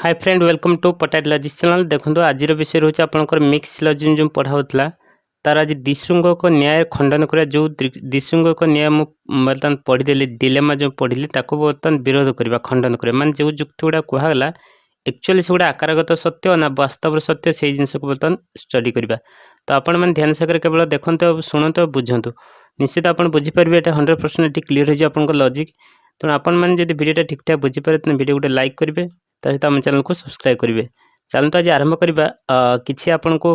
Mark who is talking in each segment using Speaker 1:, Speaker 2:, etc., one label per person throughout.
Speaker 1: Hi friend welcome to पट्टायात logics channel. देखो आज विषय रोचे आपंकर मिक्स सिलोजिज्म जो पढ़ाऊला तार आज दिशुंगक न्याय खंडन करा जो दिशुंगक न्याय बर्तमान पढ़ीदेली डिलेमा जो पढ़ी बर्तमान विरोध करवा खंडन करा मान जो जुक्ति गुड़ा कहला एक्चुअली से गुड़ा आकारगत सत्य ना वास्तव सत्य से जिनस को बर्तमान स्टडी करवा। तो आपण मैंने ध्यान सकर केवल देखते शुणु बुझंतु निश्चित आप बुझीपारे ये 100% क्लीयर हो लॉजिक। तेणु आपण मैंने जब वीडियो ठीक ठाक बुझीपारे तो वीडियो गोटे लाइक करेंगे सहित आम चैनल को सब्सक्राइब करेंगे। चलते आज आरंभ करवा किसी आपन को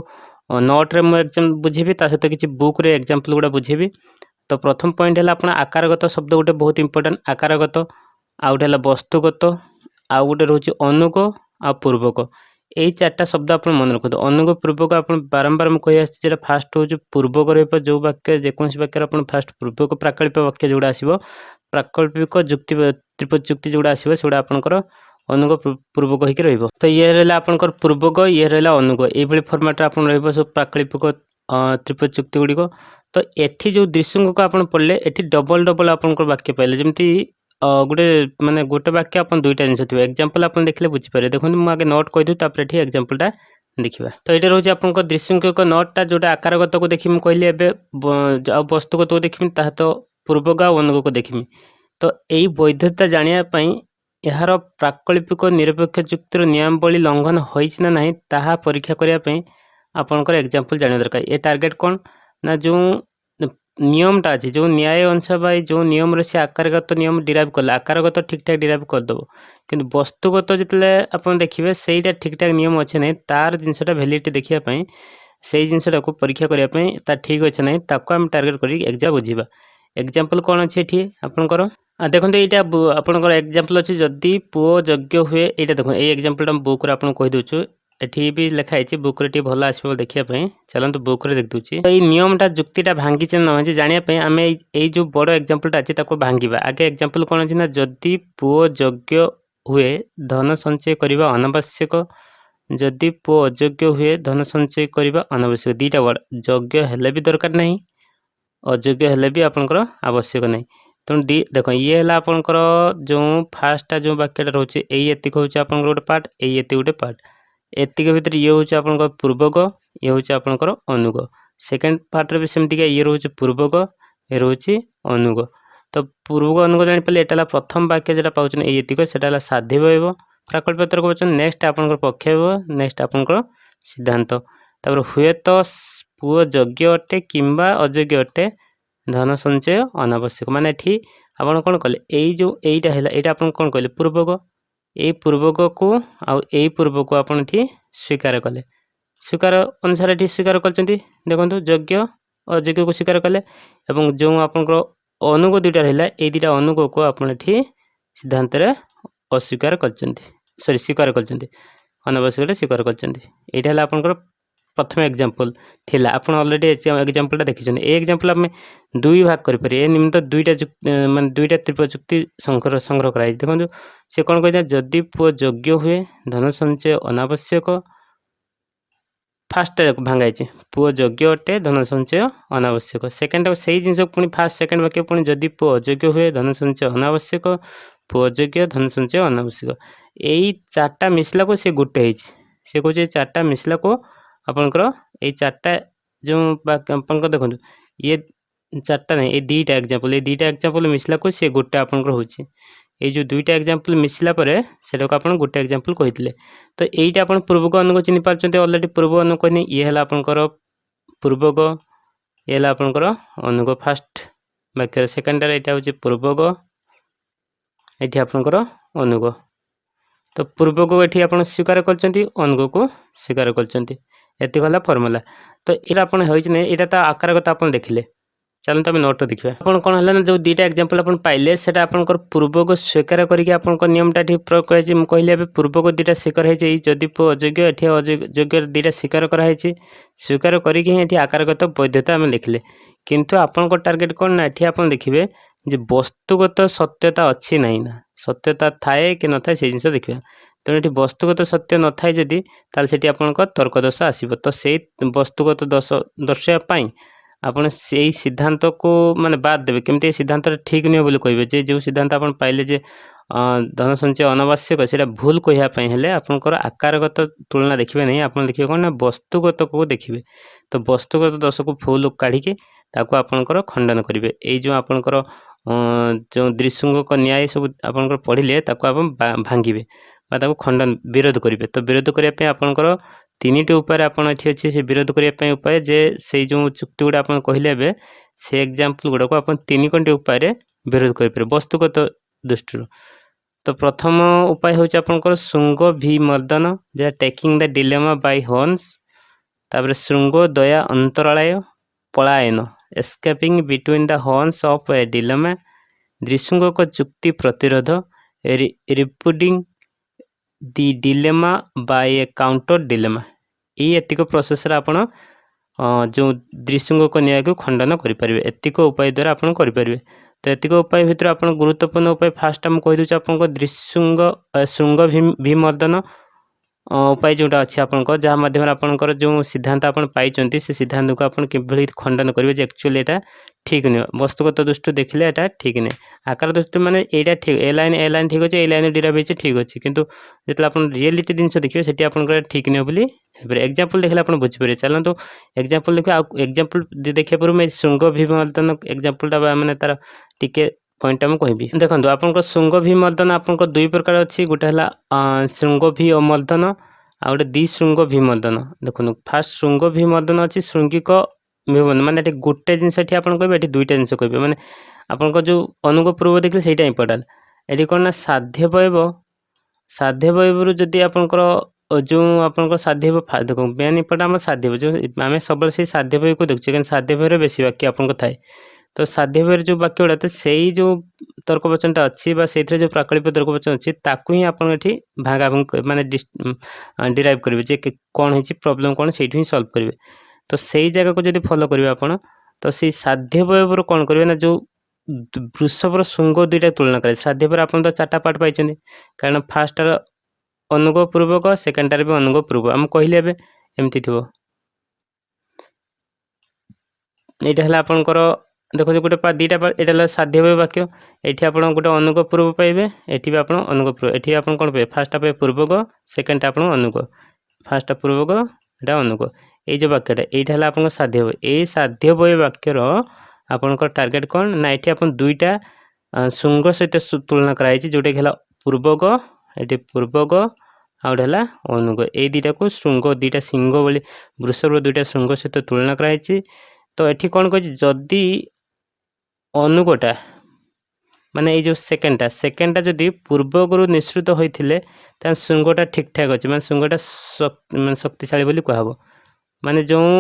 Speaker 1: नोट्रे मुझे एग्जाम बुझेबी सहित किसी बुक रे एग्जांपल गुड़ा बुझेबी। तो प्रथम पॉइंट है आपन आकारगत शब्द गोटे बहुत इंपोर्टेंट आकारगत आ गोटे वस्तुगत आ गोटे रोचे अनुग आ पूर्वक यही चार्टा शब्द आप मन रखते अनुग पूर्वक आप बारंबार मुझे कही आसा फास्ट हूँ पूर्वक रही जो वाक्य जेकोसी वाक्य आप फास्ट पूर्वक प्राकल्पिक वाक्य जोड़ा आसो प्राकल्पिक जुक्ति त्रिपद जुक्ति जोड़ा आसो से आपंकर अनुग पूर्वक होकर रही। तो ये रहा आपंकर पूर्वक ये रहा अनुग ये फर्माट आप सब प्राकल्पिक त्रिपद जुक्ति गुड़िक। तो एठी जो दृश्य को आप पढ़ले एठी डबल डबल आपंकर वाक्य पाइले जमी गोटे माने गोटे वाक्य आप दुईटा जिन थी एग्जांपल आप देखले बुझीपारे। देखो मुझे आगे नोट कहीदे ये एग्जांपलटा देखा। तो ये रोचे आप दृश्यंक नोटा जोटा आकारगत को देखी कहली एवं वस्तुगत को देखी तो पूर्वक आ अनुग को देखी। तो यही वैधता जानापी यार प्राकल्पिक निरपेक्ष जुक्तिर नियमावली लंघन होना ना ताहा परीक्षा करने आपंकर एग्जांपल जाना दरकार। ये टार्गेट कौन ना जो नियमटा अच्छी जो न्याय अनुसार भाई जो नियम से आकारगत नियम डिराइव कला आकारगत ठीक ठाक डिराइव करदेव कि वस्तुगत जितने आप देखिए सहीटा ठीक ठाक नियम अच्छे ना तार जिनसा भैलिडिटी देखापी से जिनसा को परीक्षा करने ठीक अच्छे ना ताको आम टार्गेट कर एग्जाम बुझा। एग्जांपल कौन अच्छे ये आपंकर देखो यहाँ आपंकर एग्जांपल अच्छे जदि पुओ यज्ञ हुए यहाँ देखो ये एग्जांपल बुक आपको कहीदे एठी भी लिखाई बुक रे भल आसो देखापी चलते बुक रे देख दूसरी। तो ये नियमटा जुक्तिटा भांगी न जानापी आम ये जो बड़ एग्जांपलटा अच्छे भांगा आगे एग्जांपल कौन अच्छे ना जदि पुओ यज्ञ हुए धन संचय करने अनावश्यक जदि पुओ अयोग्य हुए धन संचय करने अनावश्यक दीटा वर्ड यज्ञ हेले भी दरकार नहीं अयोग्य हेले भी आपंकर आवश्यक नहीं। तेणु देख ये है आपंकर जो फास्टा जो वाक्यटा रोचे यही एतिक हूँ आप गोटे पार्ट यही एति गोटे पार्ट एतिक भितर ये हूँ आप पूर्वक ये हूँ आपंकर अनुग सेकेंड पार्ट भी सेमती ये रोचे पूर्वक ये रोचे अनुग। तो पूर्वक अनुग जापारे यहाँ प्रथम वाक्य जोटा पाँच एतिक से साधिव हो प्राकल्पिक तर्क वचन नेक्स्ट आपंकर पक्ष हो नेक्स्ट आपंकर सिद्धांत तापर हुए तो पुओ यज्ञ अटे किंबा अयोग्य अटे धन संचय अनावश्यक माने ठीक आप कौन कले यही जो यहीटा है यहाँ आप कौन कहले पूर्वक यही पूर्वक को आई पूर्वक को आप स्वीकार कले स्वीकार अनुसार ये स्वीकार कर देखो यज्ञ अयोग्य को स्वीकार कले और जो आपंकर अनुग दुईटा रहा ये दुटा अनुग को आप सिद्धांत अस्वीकार कर सॉरी स्वीकार कर अनावश्यक स्वीकार कर आपंकर प्रथम एग्जांपल थिला आपन ऑलरेडी एग्जांपलटा देखिछन। ए एग्जांपल आम दुई भाग करें निमित्त दुईटा मान दुईटा त्रिपद जुक्ति संग्रह कराई देखो से कौन कहते जदि पुओ यज्ञ हुए धन संचय अनावश्यक फास्ट भांगाई पुओ यज्ञ अटे धन संचय अनावश्यक सेकेंड से जिन पुणी फास्ट सेकेंड वाक्य पुणी जदि पुओ अयोग्य हुए धन संचय अनावश्यक पुओ अयोग्य धन संचय अनावश्यक यही चार्टा मिसला को से गोटे से कहे चार्टा मिसला को आपंकर ये चार्टा जो आपंकर देखो ये चार्टा नहीं ये दुईटा एग्जांपल मिसला को सी गोटे आपंकर होची ये जो दुईटा एग्जांपल मिसला से आप गोटे एग्जांपल कहते। तो यहीटा आप पूर्वक अनुग चिन्ह पार्टी अलरेडी पूर्व अनुग कहनी ये है आपंकर पूर्वक ये है आपंकर अनुग फास्ट वाक्य सेकेंड यहाँ हूँ पूर्वक ये आपंकर अनुग। तो पूर्वक ये आप स्वीकार कर अनुग को स्वीकार कर एति गला फर्मुला। तो ये आप यहाँ तो आकारगत आप देखिले चलते आम नोट देखा आप कौन है जो दुईटा एग्जांपल आप पाइले से आपंकर पूर्वक स्वीकार करके आप नियमटा ठीक प्रयोग कर कहली पूर्वक दुईटा स्वीकार होती जदि पुओ अयोग्य ये अयोग्य दुईटा स्वीकार कराई स्वीकार करके आकारगत वैधता आम देखिले किंतु आपंक टार्गेट कौन ना ये आप देखिए वस्तुगत सत्यता अच्छी ना ना सत्यता थाए कि न थाए से जिन देखा। तेणु ये वस्तुगत सत्य न थाए जदि ताल से आपंक तर्क दोष आसो तो से वस्तुगत दोष दर्शापी ଆପଣ ସେଇ ସିଦ୍ଧାନ୍ତକୁ ମାନେ ବାଦ ଦେବେ। କେମିତି ଏ ସିଦ୍ଧାନ୍ତଟା ଠିକ୍ ନୁହେଁ ବୋଲି କହିବେ, ଯେ ଯେଉଁ ସିଦ୍ଧାନ୍ତ ଆପଣ ପାଇଲେ ଯେ ଧନ ସଞ୍ଚୟ ଅନାବଶ୍ୟକ, ସେଇଟା ଭୁଲ କହିବା ପାଇଁ ହେଲେ ଆପଣଙ୍କର ଆକାରଗତ ତୁଳନା ଦେଖିବେ ନାହିଁ, ଆପଣ ଦେଖିବେ କ'ଣ ନା ବସ୍ତୁଗତକୁ ଦେଖିବେ। ତ ବସ୍ତୁଗତ ଦୋଷକୁ ଫୁଲ କାଢ଼ିକି ତାକୁ ଆପଣଙ୍କର ଖଣ୍ଡନ କରିବେ। ଏଇ ଯେଉଁ ଆପଣଙ୍କର ଯେଉଁ ଦ୍ରିଶୃଙ୍ଗକ ନ୍ୟାୟ ସବୁ ଆପଣଙ୍କର ପଢ଼ିଲେ ତାକୁ ଆପଣ ଭାଙ୍ଗିବେ ବା ତାକୁ ଖଣ୍ଡନ ବିରୋଧ କରିବେ। ତ ବିରୋଧ କରିବା ପାଇଁ ଆପଣଙ୍କର ତିନିଟି ଉପାୟରେ ଆପଣ ଏଠି ଅଛି ସେ ବିରୋଧ କରିବା ପାଇଁ ଉପାୟ, ଯେ ସେଇ ଯେଉଁ ଚୁକ୍ତି ଗୁଡ଼ା ଆପଣ କହିଲେ ଏବେ ସେ ଏକ୍ଜାମ୍ପଲ୍ ଗୁଡ଼ାକୁ ଆପଣ ତିନିଟି ଉପାୟରେ ବିରୋଧ କରିପାରିବେ ବସ୍ତୁଗତ ଦୃଷ୍ଟିରୁ। ତ ପ୍ରଥମ ଉପାୟ ହେଉଛି ଆପଣଙ୍କର ଶୃଙ୍ଗ ଭି ମର୍ଦ୍ଦନ, ଯାହା taking the dilemma by horns. ତାପରେ ଶୃଙ୍ଗ ଦୟା ଅନ୍ତରାଳୟ ପଳାୟନ, escaping between the horns of a dilemma. ଦ୍ରିଶୃଙ୍ଗକ ଯୁକ୍ତି ପ୍ରତିରୋଧ, rebutting the dilemma by a counter dilemma. ଏଇ ଏତିକ ପ୍ରୋସେସରେ ଆପଣ ଯେଉଁ ଦ୍ରିଶୃଙ୍ଗକ ନ୍ୟାୟକୁ ଖଣ୍ଡନ କରିପାରିବେ। ଏତିକ ଉପାୟ ଦ୍ୱାରା ଆପଣ କରିପାରିବେ। ତ ଏତିକ ଉପାୟ ଭିତରୁ ଆପଣ ଗୁରୁତ୍ୱପୂର୍ଣ୍ଣ ଉପାୟ ଫାଷ୍ଟ ମୁଁ କହିଦେଉଛି ଆପଣଙ୍କ ଶୃଙ୍ଗ ବିମର୍ଦ୍ଦନ ଉପାୟ ଯେଉଁଟା ଅଛି ଆପଣଙ୍କ, ଯାହା ମାଧ୍ୟମରେ ଆପଣଙ୍କର ଯେଉଁ ସିଦ୍ଧାନ୍ତ ଆପଣ ପାଇଛନ୍ତି ସେ ସିଦ୍ଧାନ୍ତକୁ ଆପଣ କିଭଳି ଖଣ୍ଡନ କରିବେ ଯେ ଆକ୍ଚୁଆଲି ଏଇଟା ଠିକ୍ ନୁହେଁ। ବସ୍ତୁଗତ ଦୃଷ୍ଟିରୁ ଦେଖିଲେ ଏଇଟା ଠିକ୍ ନୁହେଁ। ଆକାର ଦୃଷ୍ଟିରୁ ମାନେ ଏଇଟା ଠିକ୍, ଏ ଲାଇନ୍ ଠିକ୍ ଅଛି, ଏଇ ଲାଇନ୍ ଡିରାଇଭ୍ ହେଇଛି ଠିକ୍ ଅଛି, କିନ୍ତୁ ଯେତେବେଳେ ଆପଣ ରିଏଲିଟି ଜିନିଷ ଦେଖିବେ ସେଠି ଆପଣଙ୍କର ଠିକ୍ ନୁହେଁ ବୋଲି ହେଇପାରିବ। ଏକ୍ଜାମ୍ପଲ୍ ଦେଖିଲେ ଆପଣ ବୁଝିପାରିବେ। ଚାଲନ୍ତୁ ଏକ୍ଜାମ୍ପଲ୍ ଦେଖିବା। ଆଉ ଏକ୍ଜାମ୍ପଲ୍ ଦେଖିବା ପୂର୍ବରୁ ମୁଁ ଶୃଙ୍ଗ ବିମର୍ଦ୍ଦନ ଏକ୍ଜାମ୍ପଲ୍ଟା ମାନେ ତାର ଟିକେ ପଏଣ୍ଟଟା ମୁଁ କହିବି। ଦେଖନ୍ତୁ ଆପଣଙ୍କ ଶୃଙ୍ଗ ବିମର୍ଦ୍ଦନ ଆପଣଙ୍କ ଦୁଇ ପ୍ରକାର ଅଛି। ଗୋଟେ ହେଲା ଶୃଙ୍ଗ ଭି ଅମର୍ଦ୍ଦନ, ଆଉ ଗୋଟେ ଦ୍ୱିଶୃଙ୍ଗ ବିମର୍ଦ୍ଦନ। ଦେଖନ୍ତୁ ଫାଷ୍ଟ ଶୃଙ୍ଗ ବିମର୍ଦ୍ଦନ ଅଛି ଶୃଙ୍ଗିକ ବିମର୍ଦ୍ଦନ, ମାନେ ଏଠି ଗୋଟେ ଜିନିଷ ଏଠି ଆପଣ କହିବେ, ଏଠି ଦୁଇଟା ଜିନିଷ କହିବେ। ମାନେ ଆପଣଙ୍କ ଯେଉଁ ଅନୁଗ ପୂର୍ବ ଦେଖିଲେ ସେଇଟା ଇମ୍ପୋର୍ଟାଣ୍ଟ। ଏଠି କ'ଣ ନା ସାଧ୍ୟ ବୟବରୁ ଯଦି ଆପଣଙ୍କର ଯେଉଁ ଆପଣଙ୍କ ସାଧ୍ୟ ଦେଖନ୍ତୁ ମେନ୍ ଇମ୍ପୋର୍ଟାଣ୍ଟ ଆମର ସାଧ୍ୟ ବୟ, ଯେଉଁ ଆମେ ସବୁବେଳେ ସେଇ ସାଧ୍ୟ ବୟକୁ ଦେଖୁଛେ, କିନ୍ତୁ ସାଧ୍ୟ ବୟରେ ବେଶୀ ବାକ୍ୟ ଆପଣଙ୍କ ଥାଏ। ତ ସାଧ୍ୟ ବୟରେ ଯେଉଁ ବାକ୍ୟ ଗୁଡ଼ା ଥାଏ ସେଇ ଯେଉଁ ତର୍କବଚନଟା ଅଛି ବା ସେଇଥିରେ ଯେଉଁ ପ୍ରାକଳ୍ପିକ ତର୍କବଚନ ଅଛି ତାକୁ ହିଁ ଆପଣ ଏଠି ଭାଙ୍ଗାଭାଙ୍ଗି ମାନେ ଡିରାଇଭ୍ କରିବେ, ଯେ କ'ଣ ହେଇଛି ପ୍ରୋବ୍ଲେମ୍ କ'ଣ ସେଇଠୁ ହିଁ ସଲ୍ଭ କରିବେ। ତ ସେଇ ଜାଗାକୁ ଯଦି ଫଲୋ କରିବେ ଆପଣ, ତ ସେଇ ସାଧ୍ୟ ବୟବରୁ କ'ଣ କରିବେ ନା ଯେଉଁ ବୃଷଭର ଶୃଙ୍ଗ ଦୁଇଟା ତୁଳନା କରାଯାଏ। ସାଧ୍ୟ ବୟରେ ଆପଣ ତ 4ଟା ପାର୍ଟ ପାଇଛନ୍ତି, କାରଣ ଫାର୍ଷ୍ଟର ଅନୁଗ ପୂର୍ବକ, ସେକେଣ୍ଡଟାରେ ବି ଅନୁଗ ପୂର୍ବ। ଆମେ କହିଲେ ଏବେ ଏମିତି ଥିବ। এইটা ହେଲା ଆପଣଙ୍କର ଦେଖନ୍ତୁ ଗୋଟେ ଦୁଇଟା ଏଇଟା ହେଲା ସାଧ୍ୟ ବୟ ବାକ୍ୟ। ଏଠି ଆପଣ ଗୋଟେ ଅନୁଗ ପୂର୍ବ ପାଇବେ, ଏଠି ବି ଆପଣ ଅନୁଗ ପୂର୍ବ। ଏଠି ଆପଣ କ'ଣ ପାଇବେ, ଫାର୍ଷ୍ଟଟା ପାଇବେ ପୂର୍ବକ, ସେକେଣ୍ଡଟା ଆପଣ ଅନୁଗ। ଫାର୍ଷ୍ଟଟା ପୂର୍ବକ, ଏଇଟା ଅନୁଗ। ଏଇ ଯେଉଁ ବାକ୍ୟଟା এইଟା ହେଲା ଆପଣଙ୍କ ସାଧ୍ୟ ବୟ। ଏଇ ସାଧ୍ୟ ବୟ ବାକ୍ୟର ଆପଣଙ୍କର ଟାର୍ଗେଟ୍ କ'ଣ ନା ଏଠି ଆପଣ ଦୁଇଟା ଶୃଙ୍ଗ ସହିତ ତୁଳନା କରାଯାଇଛି, ଯେଉଁଟାକି ହେଲା ପୂର୍ବକ, ଏଠି ପୂର୍ବକ, ଆଉ ଗୋଟେ ହେଲା ଅନୁଗ। ଏଇ ଦୁଇଟାକୁ ଶୃଙ୍ଗ ଦୁଇଟା ସିଂହ ଭଳି ବୃଷଭର ଦୁଇଟା ଶୃଙ୍ଗ ସହିତ ତୁଳନା କରାଯାଇଛି। ତ ଏଠି କ'ଣ କହିଛି, ଯଦି ଅନୁଗଟା ମାନେ ଏଇ ଯେଉଁ ସେକେଣ୍ଡଟା ଯଦି ପୂର୍ବରୁ ନିଃସୃତ ହୋଇଥିଲେ ତାହେଲେ ଶୃଙ୍ଗଟା ଠିକ୍ଠାକ୍ ଅଛି, ମାନେ ଶୃଙ୍ଗଟା ଶକ୍ତିଶାଳୀ ବୋଲି କୁହାହେବ। ମାନେ ଯେଉଁ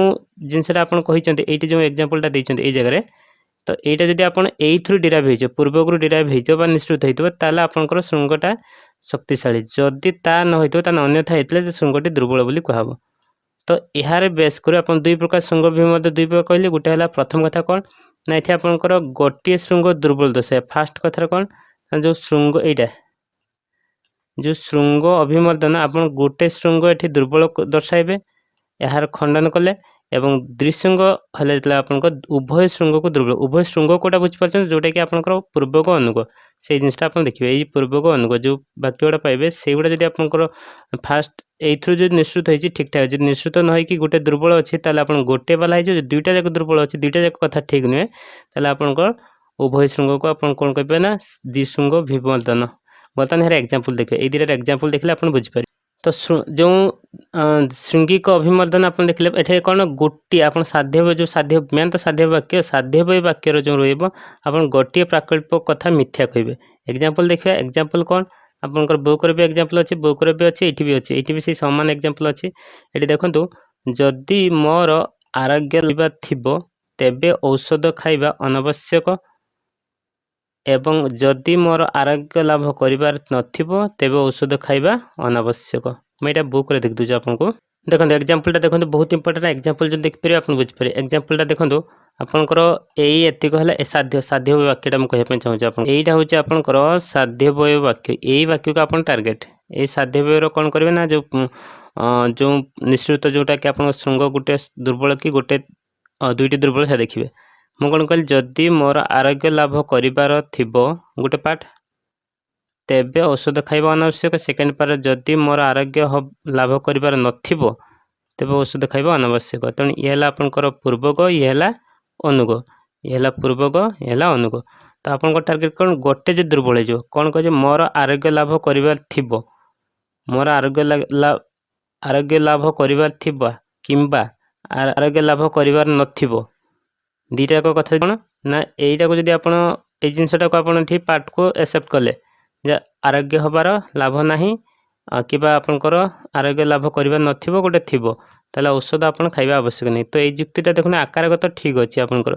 Speaker 1: ଜିନିଷଟା ଆପଣ କହିଛନ୍ତି ଏଇଠି ଯେଉଁ ଏକ୍ଜାମ୍ପଲ୍ଟା ଦେଇଛନ୍ତି ଏଇ ଜାଗାରେ, ତ এইটা যদি ଆପଣ এইଥିରୁ ଡିରାଇଭ୍ ହେଇଯିବ, ପୂର୍ବରୁ ଡିରାଇଭ୍ ହେଇଯିବ ବା ନିଃସୃତ ହେଇଥିବ, ତାହେଲେ ଆପଣଙ୍କର ଶୃଙ୍ଗଟା ଶକ୍ତିଶାଳୀ। ଯଦି ତା ନ ହେଇଥିବ ତାହେଲେ ଅନ୍ୟଥା ହେଇଥିଲେ ସେ ଶୃଙ୍ଗଟି ଦୁର୍ବଳ ବୋଲି କୁହାହେବ। ତ ଏହାରେ ବେସ୍ କରି ଆପଣ ଦୁଇ ପ୍ରକାର ଶୃଙ୍ଗ ବି ମଧ୍ୟ ଦୁଇ ପ୍ରକାର କହିଲେ। ଗୋଟେ ହେଲା ପ୍ରଥମ କଥା କ'ଣ ନା ଏଠି ଆପଣଙ୍କର ଗୋଟିଏ ଶୃଙ୍ଗ ଦୁର୍ବଳ ଦର୍ଶାଏ। ଫାଷ୍ଟ କଥାରେ କ'ଣ ନା ଯେଉଁ ଶୃଙ୍ଗ ଏଇଟା ଯେଉଁ ଶୃଙ୍ଗ ଅଭିମର୍ଦ୍ଦନ ଆପଣ ଗୋଟେ ଶୃଙ୍ଗ ଏଠି ଦୁର୍ବଳ ଦର୍ଶାଇବେ, ଏହାର ଖଣ୍ଡନ କଲେ। ଏବଂ ଦ୍ୱିଶୃଙ୍ଗ ହେଲେ ଯେତେବେଳେ ଆପଣଙ୍କ ଉଭୟ ଶୃଙ୍ଗକୁ ଦୁର୍ବଳ, ଉଭୟ ଶୃଙ୍ଗ କେଉଁଟା ବୁଝିପାରୁଛନ୍ତି, ଯେଉଁଟାକି ଆପଣଙ୍କର ପୂର୍ବକ ଅନୁଗ, ସେଇ ଜିନିଷଟା ଆପଣ ଦେଖିବେ। ଏଇ ପୂର୍ବକ ଅନୁଗ ଯେଉଁ ବାକ୍ୟ ଗୁଡ଼ା ପାଇବେ ସେଇଗୁଡ଼ା ଯଦି ଆପଣଙ୍କର ଫାଷ୍ଟ এইଥିରୁ ଯଦି ନିଃସୃତ ହେଇଛି ଠିକ୍ଠାକ୍, ଯଦି ନିଃସୃତ ନ ହେଇକି ଗୋଟେ ଦୁର୍ବଳ ଅଛି ତାହେଲେ ଆପଣ ଗୋଟେ ବାଲା ହେଇଯିବ। ଯଦି ଦୁଇଟା ଯାକ ଦୁର୍ବଳ ଅଛି, ଦୁଇଟା ଯାକ କଥା ଠିକ୍ ନୁହେଁ, ତାହେଲେ ଆପଣଙ୍କର ଉଭୟ ଶୃଙ୍ଗକୁ ଆପଣ କ'ଣ କହିବେ ନା ଦ୍ୱିଶୃଙ୍ଗ ବିମର୍ଦ୍ଦନ। ବର୍ତ୍ତମାନ ଏହାର ଏକ୍ଜାମ୍ପଲ୍ ଦେଖିବେ। ଏଇ ଦୁଇଟାର ଏକ୍ଜାମ୍ପଲ୍ ଦେଖିଲେ ଆପଣ ବୁଝିପାରିବେ। ତ ଯେଉଁ ଶୃଙ୍ଗିକ ଅଭିମର୍ଦ୍ଦନ ଆପଣ ଦେଖିଲେ ଏଠି କ'ଣ ଗୋଟିଏ ଆପଣ ସାଧ୍ୟ ବୟ ଯେଉଁ ମେନ୍ ତ ସାଧ୍ୟ ବୟ ବାକ୍ୟର ଯେଉଁ ରହିବ ଆପଣ ଗୋଟିଏ ପ୍ରାକଳ୍ପିକ କଥା ମିଥ୍ୟା କହିବେ। ଏକ୍ଜାମ୍ପଲ୍ ଦେଖିବା। ଏକ୍ଜାମ୍ପଲ୍ କ'ଣ ଆପଣଙ୍କର ବୁକ୍ରେ ବି ଏକ୍ଜାମ୍ପଲ୍ ଅଛି, ବୁକ୍ରେ ବି ଅଛି, ଏଠି ବି ଅଛି, ଏଠି ବି ସେଇ ସମାନ ଏକ୍ଜାମ୍ପଲ୍ ଅଛି। ଏଠି ଦେଖନ୍ତୁ, ଯଦି ମୋର ଆରୋଗ୍ୟ ରହିବା ଥିବ ତେବେ ଔଷଧ ଖାଇବା ଅନାବଶ୍ୟକ, ଏବଂ ଯଦି ମୋର ଆରୋଗ୍ୟ ଲାଭ କରିବାର ନଥିବ ତେବେ ଔଷଧ ଖାଇବା ଅନାବଶ୍ୟକ। ମୁଁ ଏଇଟା ବୁକ୍ରେ ଦେଖିଦେଉଛି ଆପଣଙ୍କୁ। ଦେଖନ୍ତୁ ଏକ୍ଜାମ୍ପଲ୍ଟା ଦେଖନ୍ତୁ, ବହୁତ ଇମ୍ପୋର୍ଟାଣ୍ଟ ଏକ୍ଜାମ୍ପଲ୍ ଯଦି ଦେଖିପାରିବେ ଆପଣ ବୁଝିପାରିବେ। ଏକ୍ଜାମ୍ପଲ୍ଟା ଦେଖନ୍ତୁ ଆପଣଙ୍କର ଏତିକ ହେଲା ସାଧ୍ୟ ବୟ ବାକ୍ୟଟା ମୁଁ କହିବା ପାଇଁ ଚାହୁଁଛି ଆପଣ। ଏଇଟା ହେଉଛି ଆପଣଙ୍କର ସାଧ୍ୟ ବୟ ବାକ୍ୟ। ଏଇ ବାକ୍ୟକୁ ଆପଣ ଟାର୍ଗେଟ୍, ଏଇ ସାଧ୍ୟ ବୟର କ'ଣ କରିବେ ନା ଯେଉଁ ନିଃସୃତ ଯେଉଁଟାକି ଆପଣଙ୍କ ଶୃଙ୍ଗ ଗୋଟେ ଦୁର୍ବଳ କି ଗୋଟେ दुईटी दुर्बलता देखिए मु कौन कहली जदि मोर आरोग्य लाभ करिबार थिबो गोटे पार्ट तेबे औषध खाइबा अनावश्यक। सेकेंड पार्ट जदि मोर आरोग्य लाभ करिबार नथिबो तेबे औषध खाइबा अनावश्यक। तेणु ये आपंकर पूर्वक ये अनुग ये पूर्वक ये अनुग। तो आप टार्गेट कौन गोटे जो दुर्बल हो कौन कह मोर आरोग्य लाभ करिबार थिबो मोर आरोग्य लाभ करिबार थिबा किंबा आरोग्य लाभ करिबार नथिबो दीटा एक कथा कौन ना यहीटा को जब आप जिनसा को आप पार्ट को एक्सेप्ट कले जे आरोग्य हबार लाभ नहीं कि आपंकर आरोग्य लाभ करिबार नथिबो गोटे थिबो ताले औषध आपन खाइबा आवश्यक नहीं। तो ये युक्तिटा देखुन आकारगत ठीक अच्छे आपंकर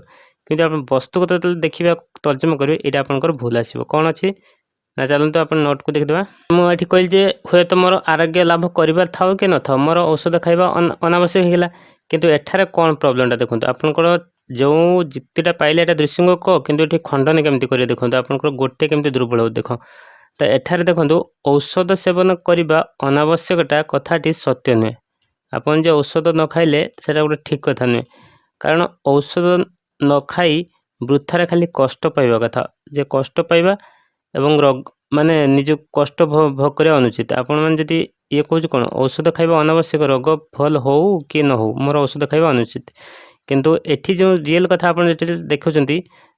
Speaker 1: किंतु आप वस्तुगत देखा तर्जमा करेंगे ये आपंकर भूल आसो कौन अच्छी ना चलते आप नोट को देखिदेवा। मुझे कहली जे हुए तो मोर आरोग्य लाभ करिबार थाउ कि न थाउ मोर औषध खाइबा अनावश्यक होगा किंतु एठारे कौन प्रोब्लेमटा देखो आपंकर जो युक्तिटा पाइले एटा दृश्यंगक किंतु ये खंडन केमती करेंगे देखो आपंकर गोटे केमती दुर्बल हो देख। तो एठारे देखो औषध सेवन करने अनावश्यकता कथाटी सत्य नुहे आपन जो औषध न खाइले सेटा गोटे ठीक कथा नुहे कारण औषध न खाई वृथारे खाली कष्ट पाइबा कथा जे कष्ट पाइबा एवं रोग माने निज कष्ट भोग कर अनुचित। आपण मैंने जदि ये कहूँ कौन औषध खाइबा अनावश्यक रोग भल हो कि न हो मोर औषध खाइबा अनुचित किंतु एठी जो रियल कथा आप देखुंत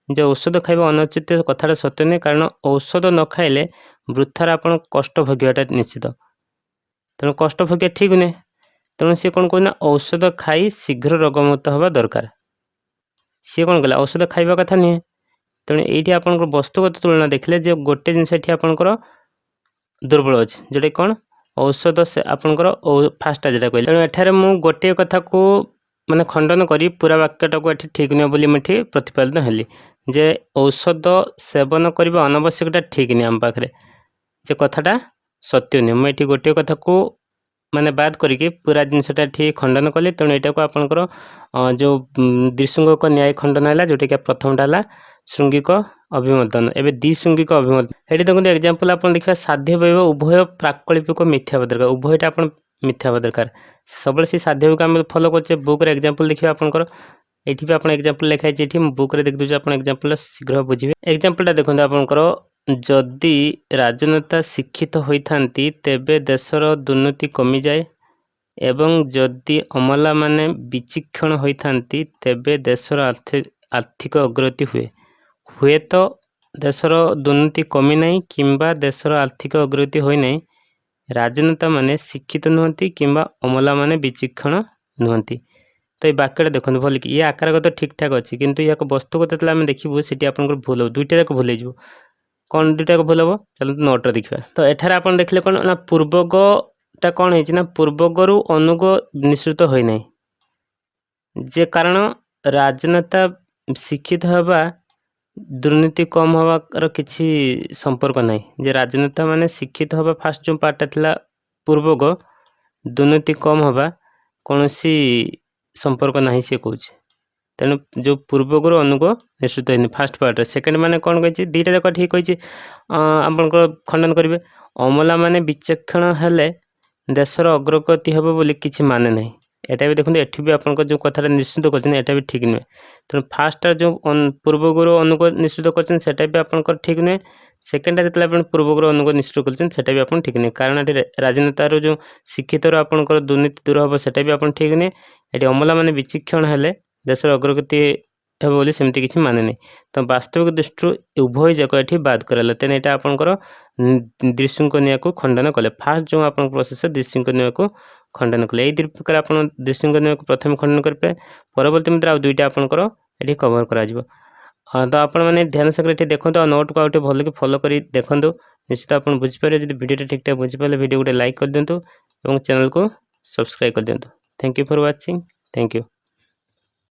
Speaker 1: जो औषध खाइबा अनुचित कथाटा सत्य नहीं कारण औषध न खाइले वृथार आपन कष्ट भोगवाटा निश्चित तेणु कष्ट भोगिया ठीक नुहे। तेणु सी कौन कहना औषध खाई शीघ्र रोगमुक्त हवा दरकार सी कौन कहला औषध खाइबा कथा नुहे। तेणु ये आप वस्तुगत तुलना देखले जो गोटे जिनस आपंकर दुर्बल अच्छे जोटा कौन औषध से आपंकर फास्टा जोटा कहले। तेणु एठारे मु गोटे कथा को माने खंडन करी पूरा वाक्यटा को ठीक नुहे बोली मुझे प्रतिपादित हेली जे औषध सेवन करने अनावश्यकता ठीक नहीं आम पाखे जे कथाटा सत्य नुहे। मुझे गोटे कथा को माने बाद करके पूरा जिनसटा ठीक खंडन कली। तेणु यहाँ को आपंकर जो द्विशृंगक न्याय खंडन है जोटा कि प्रथमटा है श्रृंगिक अभिमर्दन एवं द्विशृंगिक अभिमर्दन। ये देखो एग्जांपल आप देखा साध्य वैव उभय प्राकल्पिक मिथ्या हवा दरकार उभयटा आप मिथ्या हवा दरकार सब से साध्य को आम फलो करचे बुक एग्जांपल देखिए आपंकर ये भी आप एग्जांपल लिखाई ये बुक रे देख दूसरे आप एग्जांपल शीघ्र बुझे। एग्जांपलटा देखो आपंकर जदि राजनेता शिक्षित होइथांती तेबे देशर दुर्नीति कमी जाए एवं जदि अमला माने विचक्षण होइथांती तेबे देशर आर्थिक अग्रगति हुए तो देशर दुर्नीति कमी नहीं किंबा देशर आर्थिक अग्रगति होई नहीं राजनेता माने शिक्षित नुहंती किंबा अमला माने विचक्षण नुहंती। तो ये वाक्यटा देखो भल कि ये आकारगत ठीक ठाक अच्छी किंतु या वस्तुगत आम देखू सीटी आप भूल हो दुईटा जाक भूल हो कौन दुईटा भूल हम चलते नोट देखा। तो एठार आप देखले कौन ना पूर्वकटा कौन है पूर्वकरू अनुग निश्चित होना जे कारण राजनेता शिक्षित हवा दुर्नीति कम हवार किसी संपर्क नहीं जे राजनेता माने शिक्षित हवा फास्ट जो पार्टा थिला पूर्वक दुर्नीति कम हवा कौन सी संपर्क नहीं सी कौन। तेणु जो पूर्वक अनुग निश्चित होनी फास्ट पार्ट सेकेंड माने कौन कही दीटा जाक ठीक कही आपंकर खंडन करेंगे अमला माने विचक्षण हेले देशर अग्रगति हे बोली किसी माने नहीं एटा भी देखो एठी भी आपंकर जो कथा निश्चित कर भी ठीक नुहे। तेणु फास्ट जो पूर्वगुरु अनुग निश्चित कर भी आपंकर ठीक नुहे सेकेंडा जो पूर्वगुरु अनुग निश्चित कर भी आप ठीक नहीं कारण ये राजनेतार जो शिक्षित आपंकर दुर्नीति दूर हम सेटा भी आप ठीक नुहे। ये अमला माने विचक्षण हेले देशर अग्रगति हे बोली सेमती किसी माने नहीं। तो वास्तविक दृष्टि उभय जाक ये बाद कराला तेना यहाँ आपंकर दृश्यंक न्याय को खंडन कले फास्ट जो आप प्रोसेस दृश्यंक न्याय को खंडन कले यही प्रकार आप दृश्यंक न्याय को प्रथम खंडन करेंगे परवर्ती मित्र आ दुईटा आपंकर ये कवर करा। तो आपण मैंने ध्यान सहित देखो आ नोट को आउटे भल कि फॉलो कर देखो निश्चित आप बुझीपारे जब वीडियो ठीक ठाक बुझीपारे वीडियो गोटे लाइक कर दिंतु और चैनल को सब्सक्राइब कर दिंतु। Thank you for watching. Thank you.